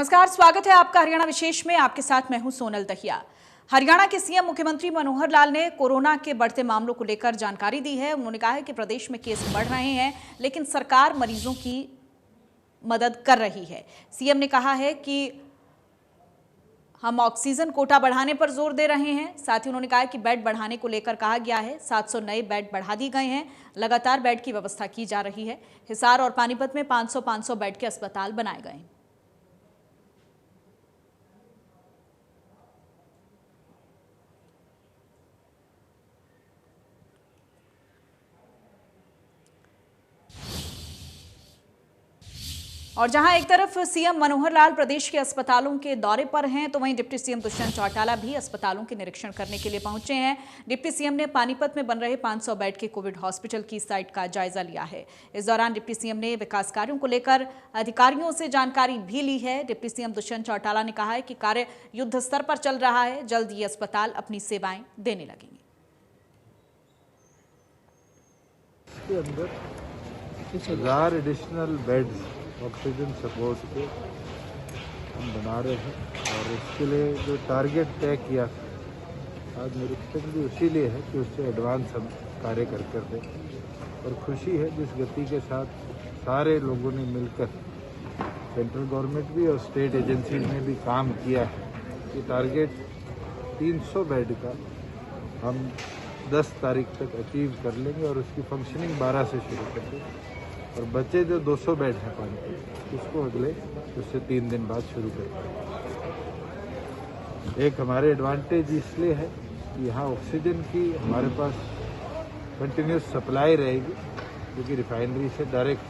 नमस्कार, स्वागत है आपका हरियाणा विशेष में। आपके साथ मैं हूं सोनल दहिया। हरियाणा के सीएम मुख्यमंत्री मनोहर लाल ने कोरोना के बढ़ते मामलों को लेकर जानकारी दी है। उन्होंने कहा है कि प्रदेश में केस बढ़ रहे हैं, लेकिन सरकार मरीजों की मदद कर रही है। सीएम ने कहा है कि हम ऑक्सीजन कोटा बढ़ाने पर जोर दे रहे हैं। साथ ही उन्होंने कहा कि बेड बढ़ाने को लेकर कहा गया है। 700 नए बेड बढ़ा दिए गए हैं। लगातार बेड की व्यवस्था की जा रही है। हिसार और पानीपत में 500 बेड के अस्पताल बनाए गए हैं। और जहां एक तरफ सीएम मनोहर लाल प्रदेश के अस्पतालों के दौरे पर हैं, तो वहीं डिप्टी सीएम दुष्यंत चौटाला भी अस्पतालों के निरीक्षण करने के लिए पहुंचे हैं। डिप्टी सीएम ने पानीपत में बन रहे 500 बेड के कोविड हॉस्पिटल की साइट का जायजा लिया है। इस दौरान डिप्टी सीएम ने विकास कार्यों को लेकर अधिकारियों से जानकारी भी ली है। डिप्टी सीएम दुष्यंत चौटाला ने कहा है कि कार्य युद्ध स्तर पर चल रहा है, जल्द ये अस्पताल अपनी सेवाएं देने लगेंगे। एडिशनल बेड्स ऑक्सीजन सपोर्ट के हम बना रहे हैं और इसके लिए जो टारगेट तय किया आज निरीक्षण भी उसी लिए है कि उससे एडवांस हम कार्य कर दें। और खुशी है जिस गति के साथ सारे लोगों ने मिलकर, सेंट्रल गवर्नमेंट भी और स्टेट एजेंसीज ने भी काम किया है कि टारगेट 300 बेड का हम 10 तारीख तक अचीव कर लेंगे और उसकी फंक्शनिंग 12 से शुरू कर देंगे। और बचे जो 200 बेड हैं पानी के, उसको अगले उससे 3 दिन बाद शुरू करेंगे। एक हमारे एडवांटेज इसलिए है कि यहाँ ऑक्सीजन की हमारे पास कंटिन्यूस सप्लाई रहेगी, क्योंकि रिफाइनरी से डायरेक्ट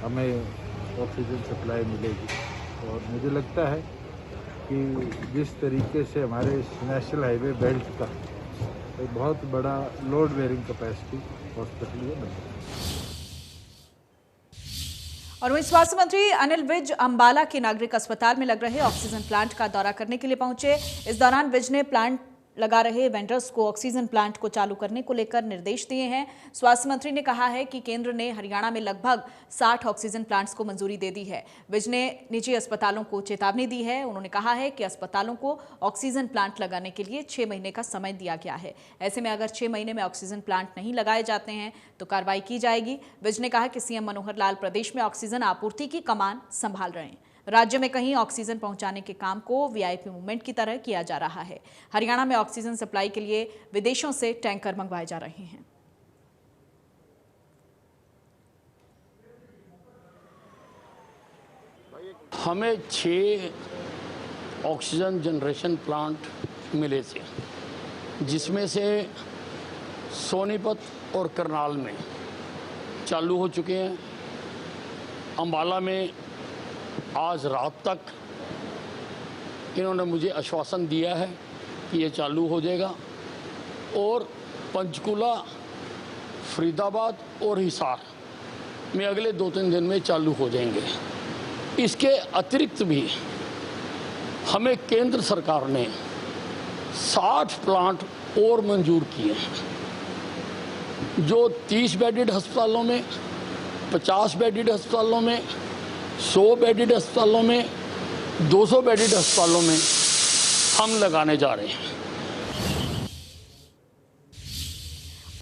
हमें ऑक्सीजन सप्लाई मिलेगी। और मुझे लगता है कि जिस तरीके से हमारे नेशनल हाईवे बेल्ट का एक बहुत बड़ा लोड बेयरिंग कैपेसिटी हॉस्पिटल ये बनेगा। और वहीं स्वास्थ्य मंत्री अनिल विज अंबाला के नागरिक अस्पताल में लग रहे ऑक्सीजन प्लांट का दौरा करने के लिए पहुंचे। इस दौरान विज ने प्लांट लगा रहे वेंडर्स को ऑक्सीजन प्लांट को चालू करने को लेकर निर्देश दिए हैं। स्वास्थ्य मंत्री ने कहा है कि केंद्र ने हरियाणा में लगभग 60 ऑक्सीजन प्लांट्स को मंजूरी दे दी है। विज ने निजी अस्पतालों को चेतावनी दी है। उन्होंने कहा है कि अस्पतालों को ऑक्सीजन प्लांट लगाने के लिए 6 महीने का समय दिया गया है। ऐसे में अगर 6 महीने में ऑक्सीजन प्लांट नहीं लगाए जाते हैं तो कार्रवाई की जाएगी। विज ने कहा कि सीएम मनोहर लाल प्रदेश में ऑक्सीजन आपूर्ति की कमान संभाल रहे हैं। राज्य में कहीं ऑक्सीजन पहुंचाने के काम को वीआईपी मूवमेंट की तरह किया जा रहा है। हरियाणा में ऑक्सीजन सप्लाई के लिए विदेशों से टैंकर मंगवाए जा रहे हैं। हमें 6 ऑक्सीजन जनरेशन प्लांट मिले थे, जिसमें से सोनीपत और करनाल में चालू हो चुके हैं। अंबाला में आज रात तक इन्होंने मुझे आश्वासन दिया है कि ये चालू हो जाएगा और पंचकुला, फरीदाबाद और हिसार में अगले 2-3 दिन में चालू हो जाएंगे। इसके अतिरिक्त भी हमें केंद्र सरकार ने 60 प्लांट और मंजूर किए हैं, जो 30 बेडेड अस्पतालों में, 50 बेडेड अस्पतालों में, 100 बेडेड अस्पतालों में, 200 बेडेड अस्पतालों में हम लगाने जा रहे हैं।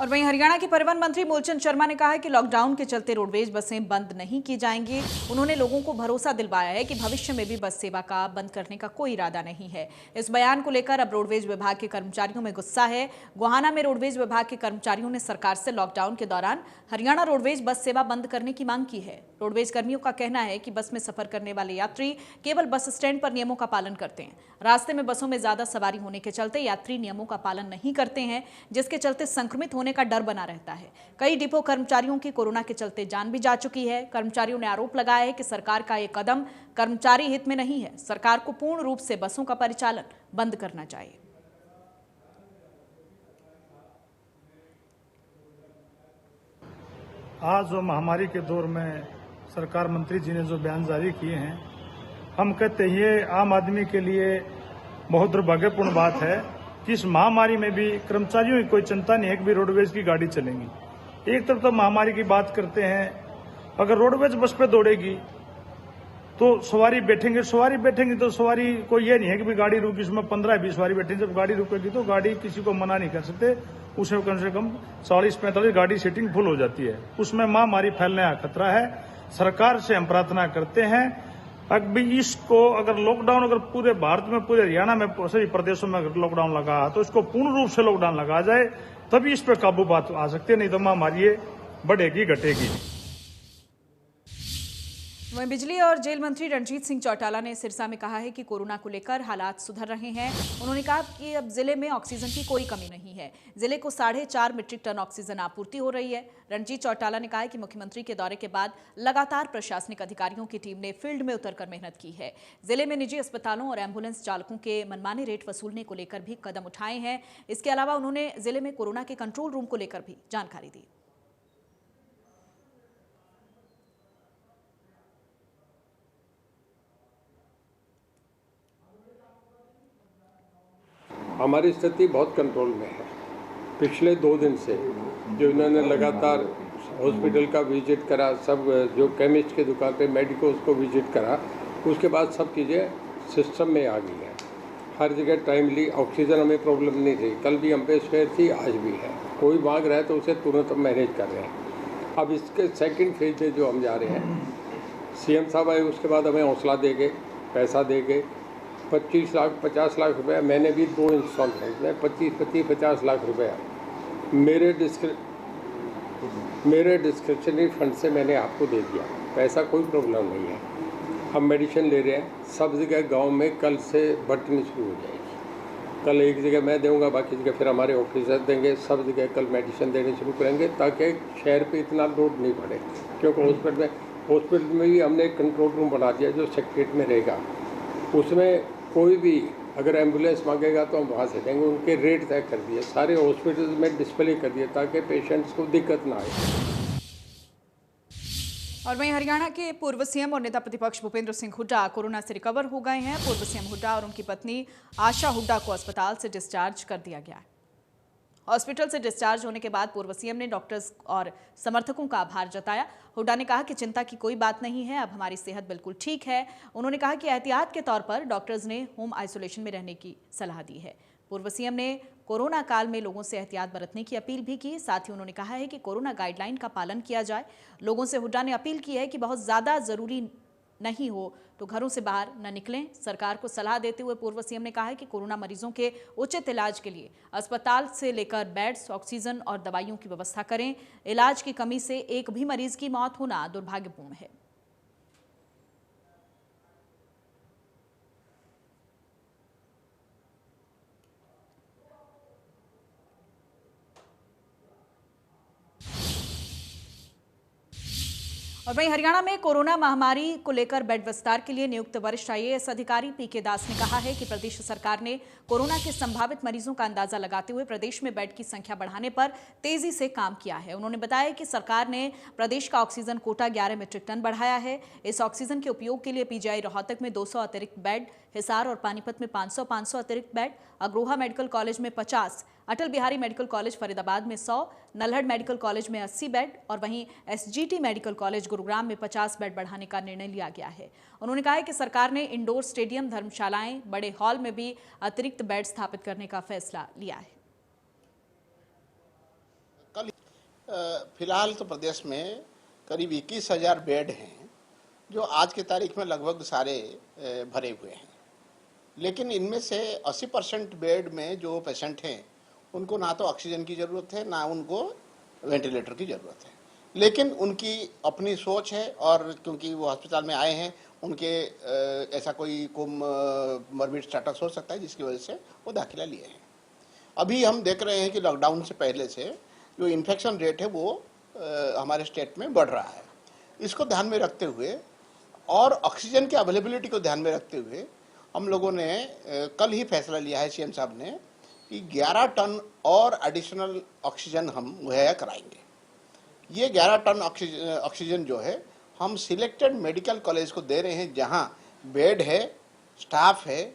और वहीं हरियाणा के परिवहन मंत्री मूलचंद शर्मा ने कहा है कि लॉकडाउन के चलते रोडवेज बसें बंद नहीं की जाएंगी। उन्होंने लोगों को भरोसा दिलवाया है कि भविष्य में भी बस सेवा का बंद करने का कोई इरादा नहीं है। इस बयान को लेकर अब रोडवेज विभाग के कर्मचारियों में गुस्सा है। गोहाना में रोडवेज विभाग के कर्मचारियों ने सरकार से लॉकडाउन के दौरान हरियाणा रोडवेज बस सेवा बंद करने की मांग की है। रोडवेज कर्मियों का कहना है कि बस में सफर करने वाले यात्री केवल बस स्टैंड पर नियमों का पालन करते हैं। रास्ते में बसों में ज्यादा सवारी होने के चलते यात्री नियमों का पालन नहीं करते हैं, जिसके चलते संक्रमित होने का डर बना रहता है। कई डिपो कर्मचारियों की कोरोना के चलते जान भी जा चुकी है। कर्मचारियों ने आरोप लगाया है कि सरकार का यह कदम कर्मचारी हित में नहीं है। सरकार को पूर्ण रूप से बसों का परिचालन बंद करना चाहिए। आज जो महामारी के दौर में सरकार मंत्री जी ने जो बयान जारी किए हैं, हम कहते हैं ये आम आदमी के लिए बहुत दुर्भाग्यपूर्ण बात है कि इस महामारी में भी कर्मचारियों की कोई चिंता नहीं है कि भी रोडवेज की गाड़ी चलेंगी। एक तरफ तो महामारी की बात करते हैं, अगर रोडवेज बस पे दौड़ेगी तो सवारी बैठेंगे तो सवारी को ये नहीं है कि भाई गाड़ी रुकी इसमें 15-20 सवारी बैठेंगे। जब गाड़ी रुकेगी तो गाड़ी किसी को मना नहीं कर सकते, उसमें कम से कम 40-45 गाड़ी सीटिंग फुल हो जाती है, उसमें महामारी फैलने का खतरा है। सरकार से हम प्रार्थना करते हैं अभी इसको अगर लॉकडाउन अगर पूरे भारत में, पूरे हरियाणा में, सभी प्रदेशों में अगर लॉकडाउन लगा तो इसको पूर्ण रूप से लॉकडाउन लगा जाए, तभी इस पर काबू बात आ सकती है, नहीं तो महामारी बढ़ेगी घटेगी। वहीं बिजली और जेल मंत्री रणजीत सिंह चौटाला ने सिरसा में कहा है कि कोरोना को लेकर हालात सुधर रहे हैं। उन्होंने कहा कि अब जिले में ऑक्सीजन की कोई कमी नहीं है, जिले को 4.5 मीट्रिक टन ऑक्सीजन आपूर्ति हो रही है। रणजीत चौटाला ने कहा है कि मुख्यमंत्री के दौरे के बाद लगातार प्रशासनिक अधिकारियों की टीम ने फील्ड में उतरकर मेहनत की है। जिले में निजी अस्पतालों और एम्बुलेंस चालकों के मनमाने रेट वसूलने को लेकर भी कदम उठाए हैं। इसके अलावा उन्होंने जिले में कोरोना के कंट्रोल रूम को लेकर भी जानकारी दी। हमारी स्थिति बहुत कंट्रोल में है। पिछले 2 दिन से जो इन्होंने लगातार हॉस्पिटल का विजिट करा, सब जो केमिस्ट के दुकान पे मेडिकोज को विजिट करा, उसके बाद सब चीज़ें सिस्टम में आ गई हैं। हर जगह टाइमली ऑक्सीजन हमें प्रॉब्लम नहीं रही, कल भी हम पे स्पेयर थी, आज भी है। कोई मांग रहा है तो उसे तुरंत हम मैनेज कर रहे हैं। अब इसके सेकेंड फेज में जो हम जा रहे हैं, CM साहब आए, उसके बाद हमें हौसला देंगे, पैसा देंगे। 25 लाख 50 लाख रुपए मैंने भी 2 इंस्टॉलमेंट में 25-50 लाख रुपया मेरे डिस्क्रिप्शनरी फंड से मैंने आपको दे दिया। पैसा कोई प्रॉब्लम नहीं है। हम मेडिसिन ले रहे हैं, सब जगह गांव में कल से बंटनी शुरू हो जाएगी। कल एक जगह मैं दूंगा, बाकी जगह फिर हमारे ऑफिसर देंगे, सब जगह कल मेडिसिन देने शुरू करेंगे ताकि शहर पे इतना लोड नहीं पड़े। क्योंकि हॉस्पिटल में भी हमने एक कंट्रोल रूम बना दिया जो सेक्रेटरीट में रहेगा। उसमें कोई भी अगर एम्बुलेंस मांगेगा तो हम वहाँ से देंगे। उनके रेट तय कर दिए, सारे हॉस्पिटल में डिस्प्ले कर दिए ताकि पेशेंट्स को दिक्कत ना आए। और वहीं हरियाणा के पूर्व सीएम और नेता प्रतिपक्ष भूपेंद्र सिंह हुड्डा कोरोना से रिकवर हो गए हैं। पूर्व सीएम हुड्डा और उनकी पत्नी आशा हुड्डा को अस्पताल से डिस्चार्ज कर दिया गया है। हॉस्पिटल से डिस्चार्ज होने के बाद पूर्व सीएम ने डॉक्टर्स और समर्थकों का आभार जताया। हुड्डा ने कहा कि चिंता की कोई बात नहीं है, अब हमारी सेहत बिल्कुल ठीक है। उन्होंने कहा कि एहतियात के तौर पर डॉक्टर्स ने होम आइसोलेशन में रहने की सलाह दी है। पूर्व सीएम ने कोरोना काल में लोगों से एहतियात बरतने की अपील भी की। साथ ही उन्होंने कहा है कि कोरोना गाइडलाइन का पालन किया जाए। लोगों से हुड्डा ने अपील की है कि बहुत ज़्यादा ज़रूरी नहीं हो तो घरों से बाहर न निकलें। सरकार को सलाह देते हुए पूर्व सीएम ने कहा है कि कोरोना मरीजों के उचित इलाज के लिए अस्पताल से लेकर बेड्स, ऑक्सीजन और दवाइयों की व्यवस्था करें। इलाज की कमी से एक भी मरीज की मौत होना दुर्भाग्यपूर्ण है। और वहीं हरियाणा में कोरोना महामारी को लेकर बेड विस्तार के लिए नियुक्त वरिष्ठ IAS अधिकारी PK दास ने कहा है कि प्रदेश सरकार ने कोरोना के संभावित मरीजों का अंदाजा लगाते हुए प्रदेश में बेड की संख्या बढ़ाने पर तेजी से काम किया है। उन्होंने बताया कि सरकार ने प्रदेश का ऑक्सीजन कोटा 11 मीट्रिक टन बढ़ाया है। इस ऑक्सीजन के उपयोग के लिए PGI रोहतक में 200 अतिरिक्त बेड, हिसार और पानीपत में 500 अतिरिक्त बेड, अग्रोहा मेडिकल कॉलेज में 50, अटल बिहारी मेडिकल कॉलेज फरीदाबाद में 100, नल्हड़ मेडिकल कॉलेज में 80 बेड और वहीं SGT मेडिकल कॉलेज गुरुग्राम में 50 बेड बढ़ाने का निर्णय लिया गया है। उन्होंने कहा है कि सरकार ने इंडोर स्टेडियम, धर्मशालाएं, बड़े हॉल में भी अतिरिक्त बेड स्थापित करने का फैसला लिया है। कल फिलहाल तो प्रदेश में करीब 21,000 बेड हैं जो आज की तारीख में लगभग सारे भरे हुए हैं। लेकिन इनमें से 80% बेड में जो पेशेंट हैं उनको ना तो ऑक्सीजन की ज़रूरत है, ना उनको वेंटिलेटर की ज़रूरत है। लेकिन उनकी अपनी सोच है और क्योंकि वो अस्पताल में आए हैं, उनके ऐसा कोई कोमॉर्बिड स्टेटस हो सकता है जिसकी वजह से वो दाखिला लिए हैं। अभी हम देख रहे हैं कि लॉकडाउन से पहले से जो इन्फेक्शन रेट है वो हमारे स्टेट में बढ़ रहा है। इसको ध्यान में रखते हुए और ऑक्सीजन की अवेलेबिलिटी को ध्यान में रखते हुए हम लोगों ने कल ही फैसला लिया है, CM साहब ने, कि 11 टन और एडिशनल ऑक्सीजन हम मुहैया कराएंगे। ये 11 टन ऑक्सीजन जो है हम सिलेक्टेड मेडिकल कॉलेज को दे रहे हैं जहां बेड है, स्टाफ है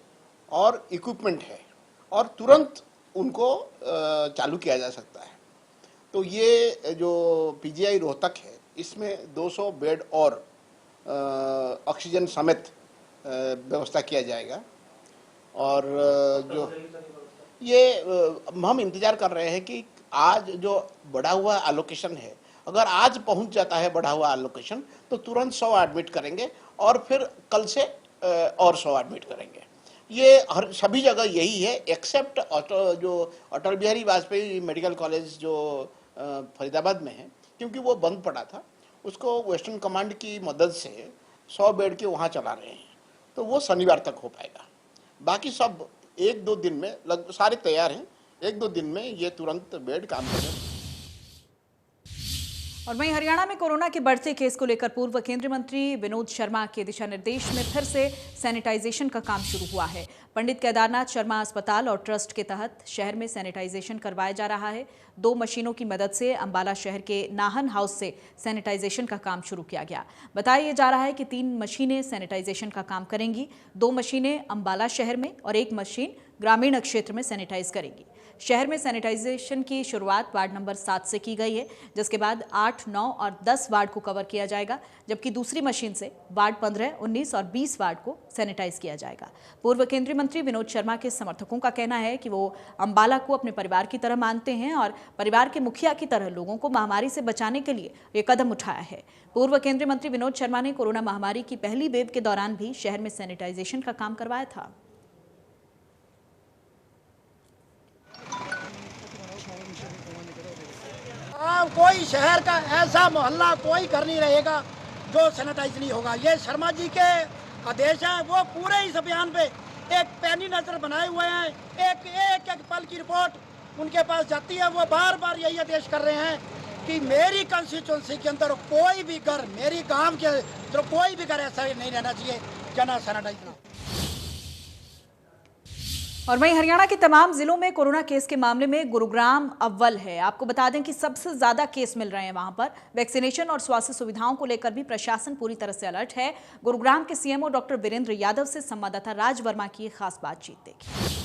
और इक्विपमेंट है और तुरंत उनको चालू किया जा सकता है। तो ये जो PGI रोहतक है इसमें 200 बेड और ऑक्सीजन समेत व्यवस्था किया जाएगा। और जो ये हम इंतज़ार कर रहे हैं कि आज जो बढ़ा हुआ एलोकेशन है, अगर आज पहुंच जाता है बढ़ा हुआ एलोकेशन, तो तुरंत 100 एडमिट करेंगे और फिर कल से और 100 एडमिट करेंगे। ये हर सभी जगह यही है, एक्सेप्ट जो अटल बिहारी वाजपेयी मेडिकल कॉलेज जो फरीदाबाद में है, क्योंकि वो बंद पड़ा था, उसको वेस्टर्न कमांड की मदद से 100 बेड के वहाँ चला रहे हैं, तो वो शनिवार तक हो पाएगा। बाकी सब 1-2 दिन में लगभग सारे तैयार हैं, 1-2 दिन में ये तुरंत बेड काम करेंगे। और वहीं हरियाणा में कोरोना के बढ़ते केस को लेकर पूर्व केंद्रीय मंत्री विनोद शर्मा के दिशा निर्देश में फिर से सैनिटाइजेशन का काम शुरू हुआ है। पंडित केदारनाथ शर्मा अस्पताल और ट्रस्ट के तहत शहर में सैनिटाइजेशन करवाया जा रहा है। 2 मशीनों की मदद से अंबाला शहर के नाहन हाउस से सैनिटाइजेशन का काम शुरू किया गया। बताया जा रहा है कि 3 मशीनें सैनिटाइजेशन का काम करेंगी। 2 मशीनें अंबाला शहर में और 1 मशीन ग्रामीण क्षेत्र में सैनिटाइज करेगी। शहर में सैनिटाइजेशन की शुरुआत वार्ड नंबर 7 से की गई है, जिसके बाद 8, 9 और 10 वार्ड को कवर किया जाएगा, जबकि दूसरी मशीन से वार्ड 15, 19 और 20 वार्ड को सैनिटाइज किया जाएगा। पूर्व केंद्रीय मंत्री विनोद शर्मा के समर्थकों का कहना है कि वो अंबाला को अपने परिवार की तरह मानते हैं और परिवार के मुखिया की तरह लोगों को महामारी से बचाने के लिए ये कदम उठाया है। पूर्व केंद्रीय मंत्री विनोद शर्मा ने कोरोना महामारी की पहली वेव के दौरान भी शहर में सैनिटाइजेशन का काम करवाया था। कोई शहर का ऐसा मोहल्ला, कोई घर नहीं रहेगा जो सैनिटाइज नहीं होगा। ये शर्मा जी के आदेश हैं, वो पूरे इस अभियान पे एक पैनी नजर बनाए हुए हैं। एक पल की रिपोर्ट उनके पास जाती है, वो बार बार यही आदेश कर रहे हैं कि मेरी कंस्टिट्यूंसी के अंदर कोई भी घर, मेरी गांव के अंदर कोई भी घर ऐसा नहीं रहना चाहिए जना सैनिटाइज ना। और वहीं हरियाणा के तमाम जिलों में कोरोना केस के मामले में गुरुग्राम अव्वल है। आपको बता दें कि सबसे ज्यादा केस मिल रहे हैं वहां पर। वैक्सीनेशन और स्वास्थ्य सुविधाओं को लेकर भी प्रशासन पूरी तरह से अलर्ट है। गुरुग्राम के सीएमओ डॉक्टर वीरेंद्र यादव से संवाददाता राज वर्मा की खास बातचीत देखिए।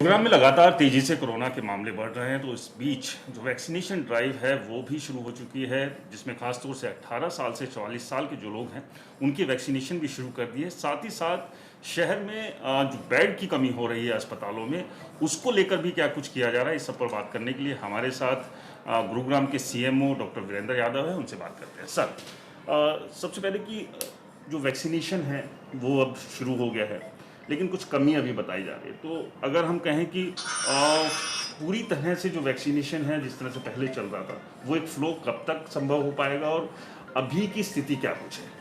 गुरुग्राम में लगातार तेजी से कोरोना के मामले बढ़ रहे हैं, तो इस बीच जो वैक्सीनेशन ड्राइव है वो भी शुरू हो चुकी है, जिसमें खासतौर से 18 साल से 44 साल के जो लोग हैं उनकी वैक्सीनेशन भी शुरू कर दी है। साथ ही साथ शहर में जो बेड की कमी हो रही है अस्पतालों में, उसको लेकर भी क्या कुछ किया जा रहा है, इस सब पर बात करने के लिए हमारे साथ गुरुग्राम के सीएमओ डॉक्टर वीरेंद्र यादव है, उनसे बात करते हैं। सर, सबसे पहले कि जो वैक्सीनेशन है वो अब शुरू हो गया है, लेकिन कुछ कमी अभी बताई जा रही है, तो अगर हम कहें कि पूरी तरह से जो वैक्सीनेशन है जिस तरह से पहले चल रहा था, वो एक फ्लो कब तक संभव हो पाएगा और अभी की स्थिति क्या कुछ है?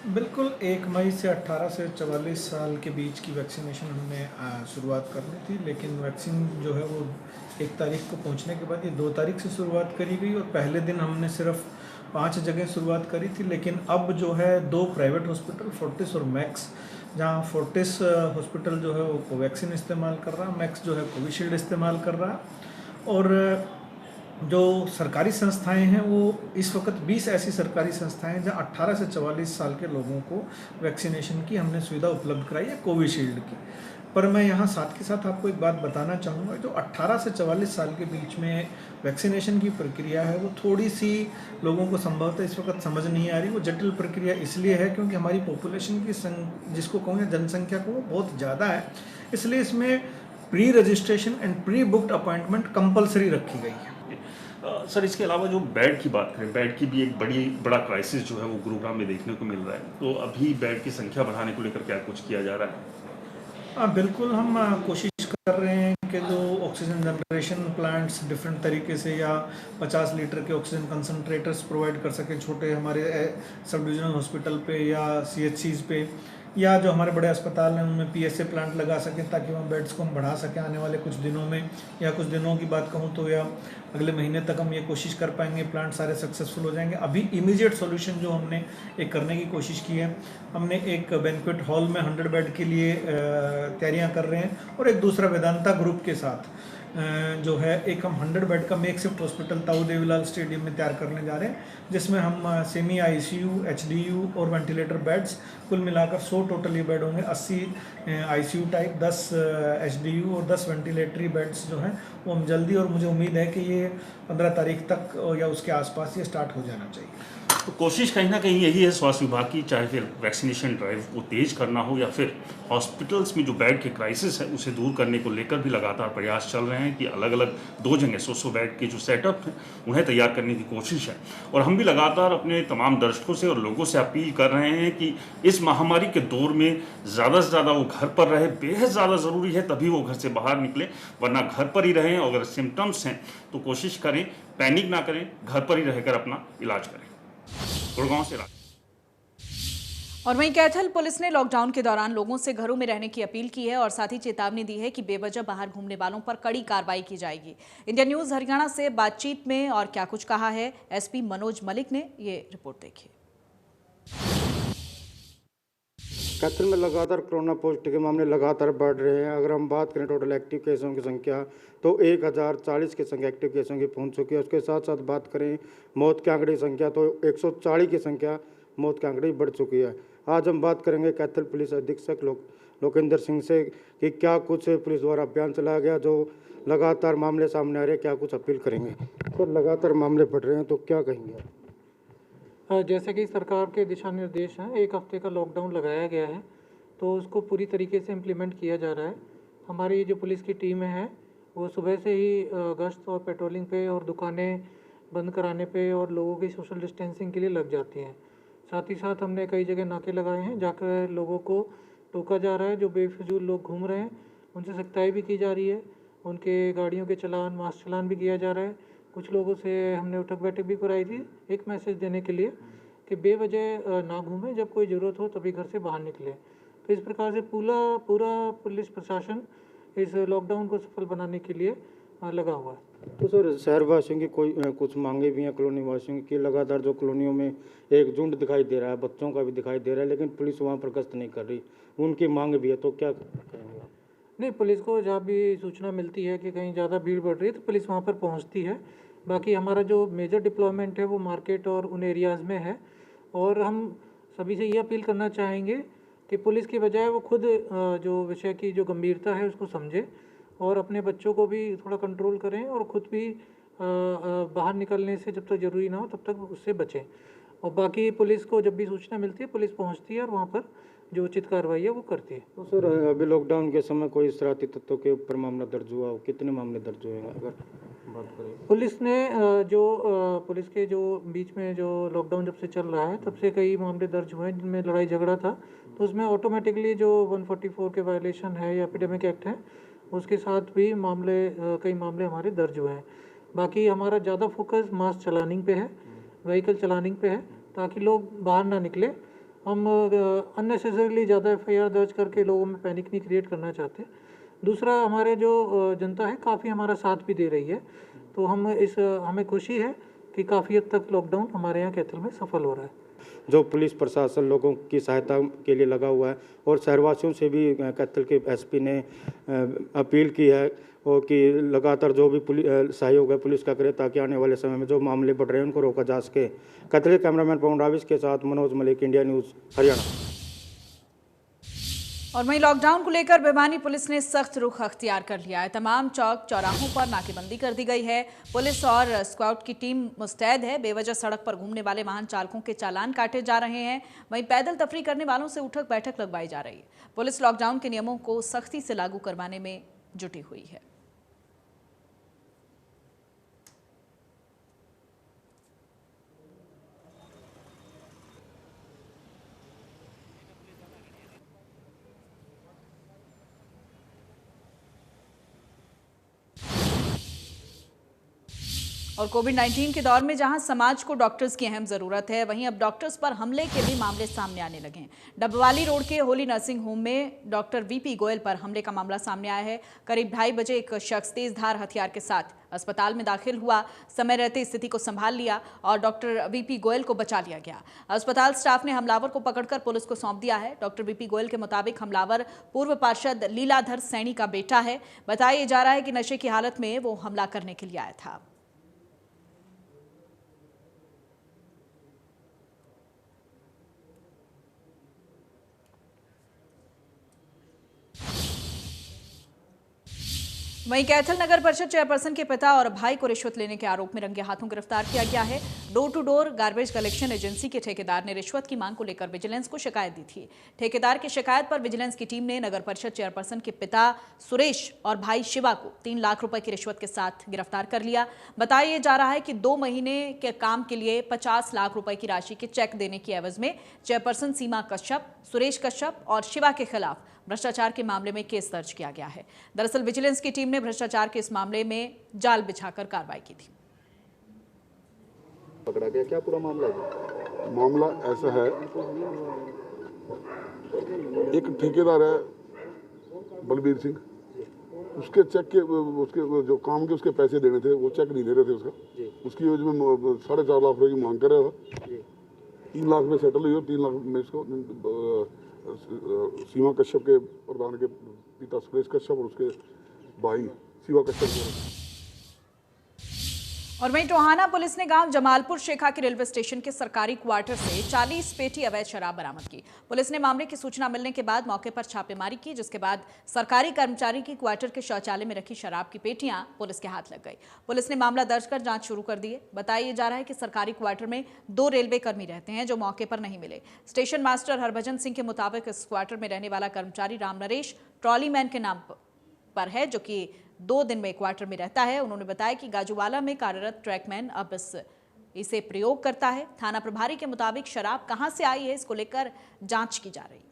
बिल्कुल 1 मई से 18 से 44 साल के बीच की वैक्सीनेशन हमने शुरुआत करनी थी, लेकिन वैक्सीन जो है वो 1 तारीख को पहुंचने के बाद ये 2 तारीख से शुरुआत करी गई और पहले दिन हमने सिर्फ 5 जगह शुरुआत करी थी। लेकिन अब जो है 2 प्राइवेट हॉस्पिटल, फोर्टिस और मैक्स, जहाँ फोर्टिस हॉस्पिटल जो है वो कोवैक्सीन इस्तेमाल कर रहा, मैक्स जो है कोविशील्ड इस्तेमाल कर रहा, और जो सरकारी संस्थाएं हैं वो इस वक्त 20 ऐसी सरकारी संस्थाएं हैं जहाँ 18 से 44 साल के लोगों को वैक्सीनेशन की हमने सुविधा उपलब्ध कराई है कोविशील्ड की। पर मैं यहाँ साथ के साथ आपको एक बात बताना चाहूँगा, जो 18 से 44 साल के बीच में वैक्सीनेशन की प्रक्रिया है वो थोड़ी सी लोगों को संभवतः इस वक्त समझ नहीं आ रही। वो जटिल प्रक्रिया इसलिए है क्योंकि हमारी पॉपुलेशन की जिसको कहूँ या जनसंख्या को वो बहुत ज़्यादा है, इसलिए इसमें pre registration and pre booked appointment compulsory रखी गई है। सर, इसके अलावा जो बेड की बात करें, बेड की भी एक बड़ा क्राइसिस जो है वो गुरुग्राम में देखने को मिल रहा है, तो अभी बेड की संख्या बढ़ाने को लेकर क्या कुछ किया जा रहा है? बिल्कुल, हम कोशिश कर रहे हैं कि जो ऑक्सीजन जनरेशन प्लांट्स डिफरेंट तरीके से या 50 लीटर के ऑक्सीजन कंसनट्रेटर्स प्रोवाइड कर सकें छोटे हमारे सब डिविजनल हॉस्पिटल पे या CHCs पे, या जो हमारे बड़े अस्पताल हैं उनमें PSA प्लांट लगा सकें ताकि वहाँ बेड्स को हम बढ़ा सकें आने वाले कुछ दिनों में, या कुछ दिनों की बात कहूँ तो या अगले महीने तक हम ये कोशिश कर पाएंगे, प्लांट सारे सक्सेसफुल हो जाएंगे। अभी इमीडिएट सॉल्यूशन जो हमने एक करने की कोशिश की है, हमने एक बैंक्वेट हॉल में 100 बेड के लिए तैयारियाँ कर रहे हैं, और एक दूसरा वेदांता ग्रुप के साथ जो है एक हम 100 बेड का मेक शिफ्ट हॉस्पिटल ताऊ देवीलाल स्टेडियम में तैयार करने जा रहे हैं, जिसमें हम सेमी ICU, HDU और वेंटिलेटर बेड्स कुल मिलाकर 100 टोटल ये बेड होंगे। 80 ICU टाइप, 10 HDU और 10 वेंटिलेटरी बेड्स जो हैं वो हम जल्दी, और मुझे उम्मीद है कि ये 15 तारीख तक या उसके आसपास ये स्टार्ट हो जाना चाहिए। तो कोशिश कहीं ना कहीं यही है स्वास्थ्य विभाग की, चाहे फिर वैक्सीनेशन ड्राइव को तेज करना हो या फिर हॉस्पिटल्स में जो बेड के क्राइसिस है उसे दूर करने को लेकर भी लगातार प्रयास चल रहे हैं कि अलग अलग 2 जगह 100 बेड के जो सेटअप हैं उन्हें तैयार करने की कोशिश है। और हम भी लगातार अपने तमाम दर्शकों से और लोगों से अपील कर रहे हैं कि इस महामारी के दौर में ज़्यादा से ज़्यादा वो घर पर रहे, बेहद ज़्यादा ज़रूरी है तभी वो घर से बाहर निकले, वरना घर पर ही रहें। अगर सिम्टम्स हैं तो कोशिश करें, पैनिक ना करें, घर पर ही रहकर अपना इलाज करें। गुड़गांव से और वहीं कैथल पुलिस ने लॉकडाउन के दौरान लोगों से घरों में रहने की अपील की है और साथ ही चेतावनी दी है कि बेवजह बाहर घूमने वालों पर कड़ी कार्रवाई की जाएगी। इंडिया न्यूज हरियाणा से बातचीत में और क्या कुछ कहा है एसपी मनोज मलिक ने, ये रिपोर्ट देखिए। कैथल में लगातार कोरोना पॉजिटिव के मामले लगातार बढ़ रहे हैं। अगर हम बात करें टोटल एक्टिव केसों की संख्या तो 1040 की संख्या एक्टिव केसों की पहुंच चुकी है। उसके साथ साथ बात करें मौत के आंकड़े की संख्या तो 140 की संख्या मौत के आंकड़े बढ़ चुकी है। आज हम बात करेंगे कैथल पुलिस अधीक्षक लोकेंद्र सिंह से कि क्या कुछ पुलिस द्वारा अभियान चलाया गया, जो लगातार मामले सामने आ रहे हैं, क्या कुछ अपील करेंगे। तो लगातार मामले बढ़ रहे हैं तो क्या कहेंगे। जैसे कि सरकार के दिशा निर्देश हैं, 1 हफ्ते का लॉकडाउन लगाया गया है तो उसको पूरी तरीके से इम्प्लीमेंट किया जा रहा है। हमारी जो पुलिस की टीमें हैं वो सुबह से ही गश्त और पेट्रोलिंग पे और दुकानें बंद कराने पे और लोगों की सोशल डिस्टेंसिंग के लिए लग जाती हैं। साथ ही साथ हमने कई जगह नाके लगाए हैं, जाकर लोगों को टोका जा रहा है। जो बेफिजूल लोग घूम रहे हैं उनसे सख्ताई भी की जा रही है, उनके गाड़ियों के चालान, मास्क चालान भी किया जा रहा है। कुछ लोगों से हमने उठक बैठक भी कराई थी एक मैसेज देने के लिए कि बेवजह ना घूमें, जब कोई ज़रूरत हो तभी घर से बाहर निकले। तो इस प्रकार से पूरा पुलिस प्रशासन इस लॉकडाउन को सफल बनाने के लिए लगा हुआ है। तो सर शहरवासियों की कुछ मांगे भी हैं, कॉलोनी वासियों की लगातार जो कॉलोनियों में एक झुंड दिखाई दे रहा है, बच्चों का भी दिखाई दे रहा है, लेकिन पुलिस वहाँ पर गश्त नहीं कर रही, उनकी मांग भी है, तो क्या कहेंगे। नहीं, पुलिस को जहाँ भी सूचना मिलती है कि कहीं ज़्यादा भीड़ बढ़ रही है तो पुलिस वहाँ पर पहुँचती है। बाकी हमारा जो मेजर डिप्लॉयमेंट है वो मार्केट और उन एरियाज़ में है। और हम सभी से ये अपील करना चाहेंगे कि पुलिस की बजाय वो खुद जो विषय की जो गंभीरता है उसको समझे और अपने बच्चों को भी थोड़ा कंट्रोल करें और ख़ुद भी बाहर निकलने से जब तक ज़रूरी ना हो तब तक उससे बचें। और बाकी पुलिस को जब भी सूचना मिलती है पुलिस पहुंचती है और वहाँ पर जो उचित कार्रवाई है वो करती है। तो सर अभी लॉकडाउन के समय कोई शरारती तत्वों के ऊपर मामला दर्ज हुआ हो, कितने मामले दर्ज हुए हैं अगर बात करें। पुलिस ने पुलिस के जो बीच में जो लॉकडाउन जब से चल रहा है तब से कई मामले दर्ज हुए हैं जिनमें लड़ाई झगड़ा था, तो उसमें ऑटोमेटिकली जो 144 के वायलेशन है या एपिडेमिक एक्ट है उसके साथ भी कई मामले हमारे दर्ज हुए हैं। बाकी हमारा ज़्यादा फोकस मास चलानिंग पे है, व्हीकल चलानिंग पे है, ताकि लोग बाहर ना निकले। हम अननेसेसरीली ज़्यादा FIR दर्ज करके लोगों में पैनिक नहीं क्रिएट करना चाहते। दूसरा, हमारे जो जनता है काफ़ी हमारा साथ भी दे रही है, तो हमें खुशी है कि काफ़ी हद तक लॉकडाउन हमारे यहाँ कैथल में सफल हो रहा है। जो पुलिस प्रशासन लोगों की सहायता के लिए लगा हुआ है और शहरवासियों से भी कैथल के SP ने अपील की है और कि लगातार जो भी सहयोग है पुलिस का करे, ताकि आने वाले समय में जो मामले बढ़ रहे हैं उनको रोका जा सके। कैथल के कैमरामैन पवन राविश के साथ मनोज मलिक, इंडिया न्यूज़ हरियाणा। और वहीं लॉकडाउन को लेकर भिवानी पुलिस ने सख्त रुख अख्तियार कर लिया है। तमाम चौक चौराहों पर नाकेबंदी कर दी गई है। पुलिस और स्क्वाड की टीम मुस्तैद है। बेवजह सड़क पर घूमने वाले वाहन चालकों के चालान काटे जा रहे हैं। वहीं पैदल तफरी करने वालों से उठक बैठक लगवाई जा रही है। पुलिस लॉकडाउन के नियमों को सख्ती से लागू करवाने में जुटी हुई है। और कोविड-19 के दौर में जहां समाज को डॉक्टर्स की अहम जरूरत है, वहीं अब डॉक्टर्स पर हमले के भी मामले सामने आने लगे हैं। डबवाली रोड के होली नर्सिंग होम में डॉक्टर VP गोयल पर हमले का मामला सामने आया है। करीब 2:30 बजे एक शख्स तेजधार हथियार के साथ अस्पताल में दाखिल हुआ। समय रहते स्थिति को संभाल लिया और डॉक्टर VP गोयल को बचा लिया गया। अस्पताल स्टाफ ने हमलावर को पकड़कर पुलिस को सौंप दिया है। डॉक्टर VP गोयल के मुताबिक हमलावर पूर्व पार्षद लीलाधर सैनी का बेटा है। बताया जा रहा है कि नशे की हालत में वो हमला करने के लिए आया था। वहीं कैथल नगर परिषद चेयरपर्सन के पिता और भाई को रिश्वत लेने के आरोप में रंगे हाथों गिरफ्तार किया गया है। Door to door garbage collection agency के ठेकेदार ने रिश्वत की मांग को लेकर विजिलेंस को शिकायत दी थी। ठेकेदार की शिकायत पर विजिलेंस की टीम ने नगर परिषद चेयरपर्सन के पिता सुरेश और भाई शिवा को 3 लाख रुपए की रिश्वत के साथ गिरफ्तार कर लिया। बताया जा रहा है कि 2 महीने के काम के लिए 50 लाख रुपए की राशि के चेक देने की एवज में चेयरपर्सन सीमा कश्यप, सुरेश कश्यप और शिवा के खिलाफ भ्रष्टाचार के मामले में केस दर्ज किया गया है। दरअसल विजिलेंस की टीम ने भ्रष्टाचार के इस मामले में जाल बिछाकर कार्रवाई की थी। पकड़ा गया, क्या पूरा मामला है? मामला ऐसा है, एक ठेकेदार है बलबीर सिंह, उसके चेक के उसके जो काम के उसके पैसे देने थे, वो चेक नहीं दे रहे थे उसकी वजह में 4.5 लाख रुपए की मांग कर रहा था। 3 लाख में सेटल हुई और 3 लाख में इसको सीमा कश्यप के प्रधान के पिता सुरेश कश्यप और उसके भाई शिवा कश्यप। और वहीं टोहाना पुलिस ने गांव जमालपुर शेखा के रेलवे स्टेशन के सरकारी क्वार्टर से 40 पेटी अवैध शराब बरामद की। पुलिस ने मामले की सूचना मिलने के बाद मौके पर छापेमारी की, जिसके बाद सरकारी कर्मचारी की क्वार्टर के शौचालय में रखी शराब की पेटियां पुलिस के हाथ लग गई। पुलिस ने मामला दर्ज कर जांच शुरू कर दी है। बताया जा रहा है कि सरकारी क्वार्टर में 2 रेलवे कर्मी रहते हैं जो मौके पर नहीं मिले। स्टेशन मास्टर हरभजन सिंह के मुताबिक इस क्वार्टर में रहने वाला कर्मचारी राम नरेश ट्रॉलीमैन के नाम पर है, जो कि 2 दिन में क्वार्टर में रहता है। उन्होंने बताया कि गाजूवाला में कार्यरत ट्रैकमैन अब इसे प्रयोग करता है। थाना प्रभारी के मुताबिक शराब कहां से आई है, इसको लेकर जांच की जा रही है।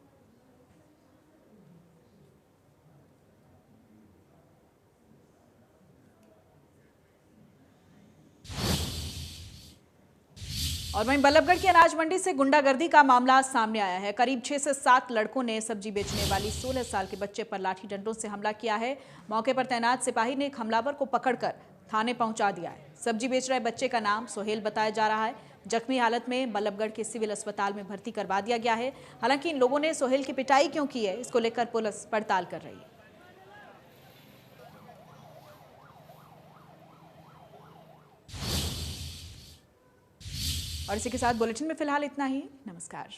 और वहीं बल्लभगढ़ की अनाज मंडी से गुंडागर्दी का मामला सामने आया है। करीब 6 से 7 लड़कों ने सब्जी बेचने वाली 16 साल के बच्चे पर लाठी डंडों से हमला किया है। मौके पर तैनात सिपाही ने एक हमलावर को पकड़कर थाने पहुंचा दिया है। सब्जी बेच रहे बच्चे का नाम सोहेल बताया जा रहा है। जख्मी हालत में बल्लभगढ़ के सिविल अस्पताल में भर्ती करवा दिया गया है। हालांकि इन लोगों ने सोहेल की पिटाई क्यों की है, इसको लेकर पुलिस पड़ताल कर रही है। और इसी के साथ बुलेटिन में फिलहाल इतना ही। नमस्कार।